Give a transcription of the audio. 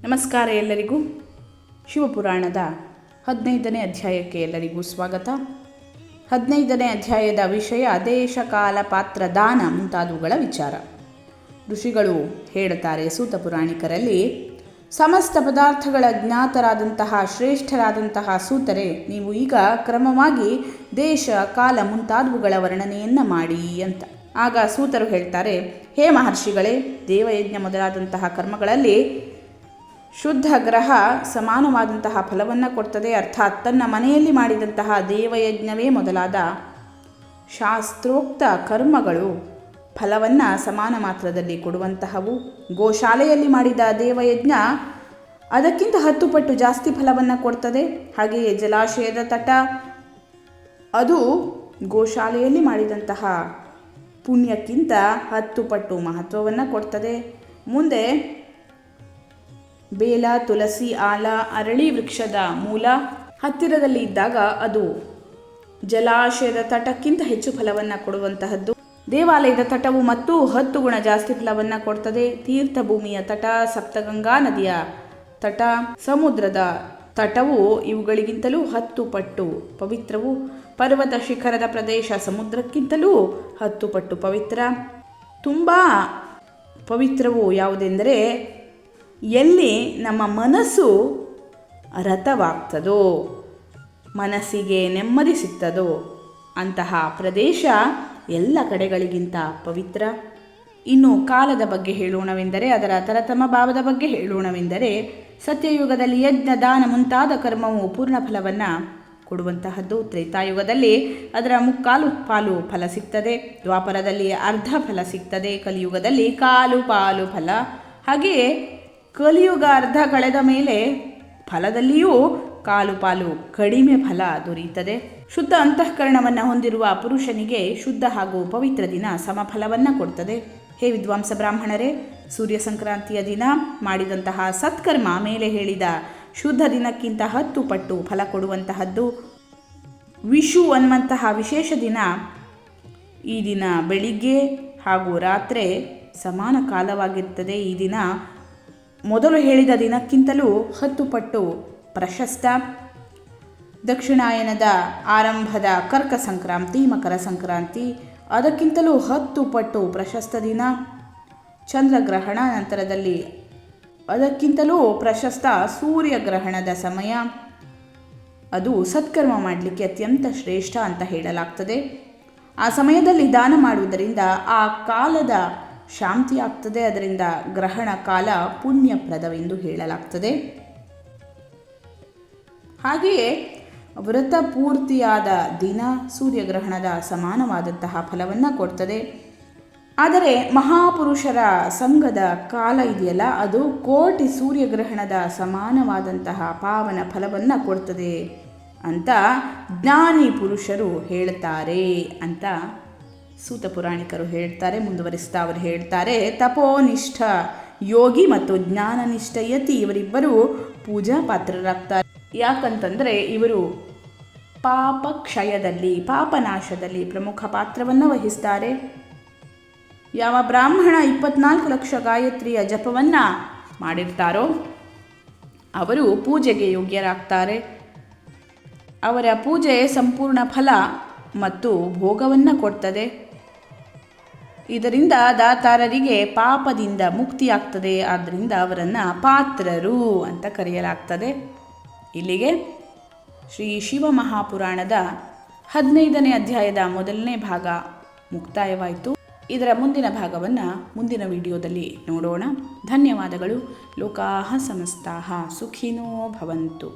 ನಮಸ್ಕಾರ ಎಲ್ಲರಿಗೂ. ಶಿವಪುರಾಣದ 15ನೇ ಅಧ್ಯಾಯಕ್ಕೆ ಎಲ್ಲರಿಗೂ ಸ್ವಾಗತ. 15ನೇ ಅಧ್ಯಾಯದ ವಿಷಯ ದೇಶ, ಕಾಲ, ಪಾತ್ರ, ದಾನ ಮುಂತಾದವುಗಳ ವಿಚಾರ. ಋಷಿಗಳು ಹೇಳುತ್ತಾರೆ ಸೂತ ಪುರಾಣಿಕರಲ್ಲಿ, ಸಮಸ್ತ ಪದಾರ್ಥಗಳ ಜ್ಞಾತರಾದಂತಹ ಶ್ರೇಷ್ಠರಾದಂತಹ ಸೂತರೆ, ನೀವು ಈಗ ಕ್ರಮವಾಗಿ ದೇಶ, ಕಾಲ ಮುಂತಾದವುಗಳ ವರ್ಣನೆಯನ್ನು ಮಾಡಿ ಅಂತ. ಆಗ ಸೂತರು ಹೇಳ್ತಾರೆ, ಹೇ ಮಹರ್ಷಿಗಳೇ, ದೇವಯಜ್ಞ ಮೊದಲಾದಂತಹ ಕರ್ಮಗಳಲ್ಲಿ ಶುದ್ಧ ಗ್ರಹ ಸಮಾನವಾದಂತಹ ಫಲವನ್ನು ಕೊಡ್ತದೆ. ಅರ್ಥಾತ್ ತನ್ನ ಮನೆಯಲ್ಲಿ ಮಾಡಿದಂತಹ ದೇವಯಜ್ಞವೇ ಮೊದಲಾದ ಶಾಸ್ತ್ರೋಕ್ತ ಕರ್ಮಗಳು ಫಲವನ್ನು ಸಮಾನ ಮಾತ್ರದಲ್ಲಿ ಕೊಡುವಂತಹವು. ಗೋಶಾಲೆಯಲ್ಲಿ ಮಾಡಿದ ದೇವಯಜ್ಞ ಅದಕ್ಕಿಂತ 10 ಪಟ್ಟು ಜಾಸ್ತಿ ಫಲವನ್ನು ಕೊಡ್ತದೆ. ಹಾಗೆಯೇ ಜಲಾಶಯದ ತಟ ಅದು ಗೋಶಾಲೆಯಲ್ಲಿ ಮಾಡಿದಂತಹ ಪುಣ್ಯಕ್ಕಿಂತ 10 ಪಟ್ಟು ಮಹತ್ವವನ್ನು ಕೊಡ್ತದೆ. ಮುಂದೆ ಬೇಲ, ತುಳಸಿ, ಆಲ, ಅರಳಿ ವೃಕ್ಷದ ಮೂಲ ಹತ್ತಿರದಲ್ಲಿ ಇದ್ದಾಗ ಅದು ಜಲಾಶಯದ ತಟಕ್ಕಿಂತ ಹೆಚ್ಚು ಫಲವನ್ನು ಕೊಡುವಂತಹದ್ದು. ದೇವಾಲಯದ ತಟವು ಮತ್ತು 10 ಗುಣ ಜಾಸ್ತಿ ಫಲವನ್ನು ಕೊಡ್ತದೆ. ತೀರ್ಥ ಭೂಮಿಯ ತಟ, ಸಪ್ತಗಂಗಾ ನದಿಯ ತಟ, ಸಮುದ್ರದ ತಟವು ಇವುಗಳಿಗಿಂತಲೂ 10 ಪಟ್ಟು ಪವಿತ್ರವು. ಪರ್ವತ ಶಿಖರದ ಪ್ರದೇಶ ಸಮುದ್ರಕ್ಕಿಂತಲೂ 10 ಪಟ್ಟು ಪವಿತ್ರ. ತುಂಬ ಪವಿತ್ರವು ಯಾವುದೆಂದರೆ, ಎಲ್ಲಿ ನಮ್ಮ ಮನಸ್ಸು ರಥವಾಗ್ತದೋ, ಮನಸ್ಸಿಗೆ ನೆಮ್ಮದಿ ಸಿಗ್ತದೋ ಅಂತಹ ಪ್ರದೇಶ ಎಲ್ಲ ಕಡೆಗಳಿಗಿಂತ ಪವಿತ್ರ. ಇನ್ನು ಕಾಲದ ಬಗ್ಗೆ ಹೇಳೋಣವೆಂದರೆ, ಅದರ ತರತಮ ಭಾವದ ಬಗ್ಗೆ ಹೇಳೋಣವೆಂದರೆ, ಸತ್ಯಯುಗದಲ್ಲಿ ಯಜ್ಞ, ದಾನ ಮುಂತಾದ ಕರ್ಮವು ಪೂರ್ಣ ಫಲವನ್ನು ಕೊಡುವಂತಹದ್ದು. ತ್ರೇತಾಯುಗದಲ್ಲಿ ಅದರ 3/4 ಪಾಲು ಫಲ ಸಿಗ್ತದೆ. ದ್ವಾಪರದಲ್ಲಿ ಅರ್ಧ ಫಲ ಸಿಗ್ತದೆ. ಕಲಿಯುಗದಲ್ಲಿ 1/4 ಪಾಲು ಫಲ. ಹಾಗೆಯೇ ಕಲಿಯುಗ ಅರ್ಧ ಕಳೆದ ಮೇಲೆ ಫಲದಲ್ಲಿಯೂ 1/4 ಪಾಲು ಕಡಿಮೆ ಫಲ ದೊರೆಯುತ್ತದೆ. ಶುದ್ಧ ಅಂತಃಕರಣವನ್ನು ಹೊಂದಿರುವ ಪುರುಷನಿಗೆ ಶುದ್ಧ ಹಾಗೂ ಪವಿತ್ರ ದಿನ ಸಮಫಲವನ್ನು ಕೊಡ್ತದೆ. ಹೇ ವಿದ್ವಾಂಸ ಬ್ರಾಹ್ಮಣರೇ, ಸೂರ್ಯ ಸಂಕ್ರಾಂತಿಯ ದಿನ ಮಾಡಿದಂತಹ ಸತ್ಕರ್ಮ ಮೇಲೆ ಹೇಳಿದ ಶುದ್ಧ ದಿನಕ್ಕಿಂತ 10 ಪಟ್ಟು ಫಲ ಕೊಡುವಂತಹದ್ದು. ವಿಷು ಅನ್ನುವಂತಹ ವಿಶೇಷ ದಿನ, ಈ ದಿನ ಬೆಳಿಗ್ಗೆ ಹಾಗೂ ರಾತ್ರಿ ಸಮಾನ ಕಾಲವಾಗಿರ್ತದೆ. ಈ ದಿನ ಮೊದಲು ಹೇಳಿದ ದಿನಕ್ಕಿಂತಲೂ 10 ಪಟ್ಟು ಪ್ರಶಸ್ತ. ದಕ್ಷಿಣಾಯನದ ಆರಂಭದ ಕರ್ಕ ಸಂಕ್ರಾಂತಿ, ಮಕರ ಸಂಕ್ರಾಂತಿ ಅದಕ್ಕಿಂತಲೂ 10 ಪಟ್ಟು ಪ್ರಶಸ್ತ ದಿನ. ಚಂದ್ರಗ್ರಹಣ ನಂತರದಲ್ಲಿ ಅದಕ್ಕಿಂತಲೂ ಪ್ರಶಸ್ತ ಸೂರ್ಯಗ್ರಹಣದ ಸಮಯ. ಅದು ಸತ್ಕರ್ಮ ಮಾಡಲಿಕ್ಕೆ ಅತ್ಯಂತ ಶ್ರೇಷ್ಠ ಅಂತ ಹೇಳಲಾಗ್ತದೆ. ಆ ಸಮಯದಲ್ಲಿ ದಾನ ಮಾಡುವುದರಿಂದ ಆ ಕಾಲದ ಶಾಂತಿ ಆಗ್ತದೆ. ಅದರಿಂದ ಗ್ರಹಣ ಕಾಲ ಪುಣ್ಯಪ್ರದವೆಂದು ಹೇಳಲಾಗ್ತದೆ. ಹಾಗೆಯೇ ವ್ರತ ಪೂರ್ತಿಯಾದ ದಿನ ಸೂರ್ಯಗ್ರಹಣದ ಸಮಾನವಾದಂತಹ ಫಲವನ್ನು ಕೊಡ್ತದೆ. ಆದರೆ ಮಹಾಪುರುಷರ ಸಂಘದ ಕಾಲ ಇದೆಯಲ್ಲ, ಅದು ಕೋಟಿ ಸೂರ್ಯಗ್ರಹಣದ ಸಮಾನವಾದಂತಹ ಪಾವನ ಫಲವನ್ನು ಕೊಡ್ತದೆ ಅಂತ ಜ್ಞಾನಿ ಪುರುಷರು ಹೇಳ್ತಾರೆ ಅಂತ ಸೂತ ಪುರಾಣಿಕರು ಹೇಳ್ತಾರೆ. ಮುಂದುವರಿಸ್ತಾ ಅವರು ಹೇಳ್ತಾರೆ, ತಪೋನಿಷ್ಠ ಯೋಗಿ ಮತ್ತು ಜ್ಞಾನನಿಷ್ಠ ಯತಿ ಇವರಿಬ್ಬರು ಪೂಜಾ ಪಾತ್ರರಾಗ್ತಾರೆ. ಯಾಕಂತಂದರೆ ಇವರು ಪಾಪ ಕ್ಷಯದಲ್ಲಿ, ಪಾಪನಾಶದಲ್ಲಿ ಪ್ರಮುಖ ಪಾತ್ರವನ್ನು ವಹಿಸ್ತಾರೆ. ಯಾವ ಬ್ರಾಹ್ಮಣ 24 ಲಕ್ಷ ಗಾಯತ್ರಿಯ ಜಪವನ್ನು ಮಾಡಿರ್ತಾರೋ ಅವರು ಪೂಜೆಗೆ ಯೋಗ್ಯರಾಗ್ತಾರೆ. ಅವರ ಪೂಜೆ ಸಂಪೂರ್ಣ ಫಲ ಮತ್ತು ಭೋಗವನ್ನು ಕೊಡ್ತದೆ. ಇದರಿಂದ ದಾತಾರರಿಗೆ ಪಾಪದಿಂದ ಮುಕ್ತಿಯಾಗ್ತದೆ. ಆದ್ದರಿಂದ ಅವರನ್ನು ಪಾತ್ರರು ಅಂತ ಕರೆಯಲಾಗ್ತದೆ. ಇಲ್ಲಿಗೆ ಶ್ರೀ ಶಿವ ಮಹಾಪುರಾಣದ 15ನೇ ಅಧ್ಯಾಯದ ಮೊದಲನೇ ಭಾಗ ಮುಕ್ತಾಯವಾಯಿತು. ಇದರ ಮುಂದಿನ ಭಾಗವನ್ನು ಮುಂದಿನ ವಿಡಿಯೋದಲ್ಲಿ ನೋಡೋಣ. ಧನ್ಯವಾದಗಳು. ಲೋಕಾಃ ಸಮಸ್ತಾಃ ಸುಖಿನೋ ಭವಂತು.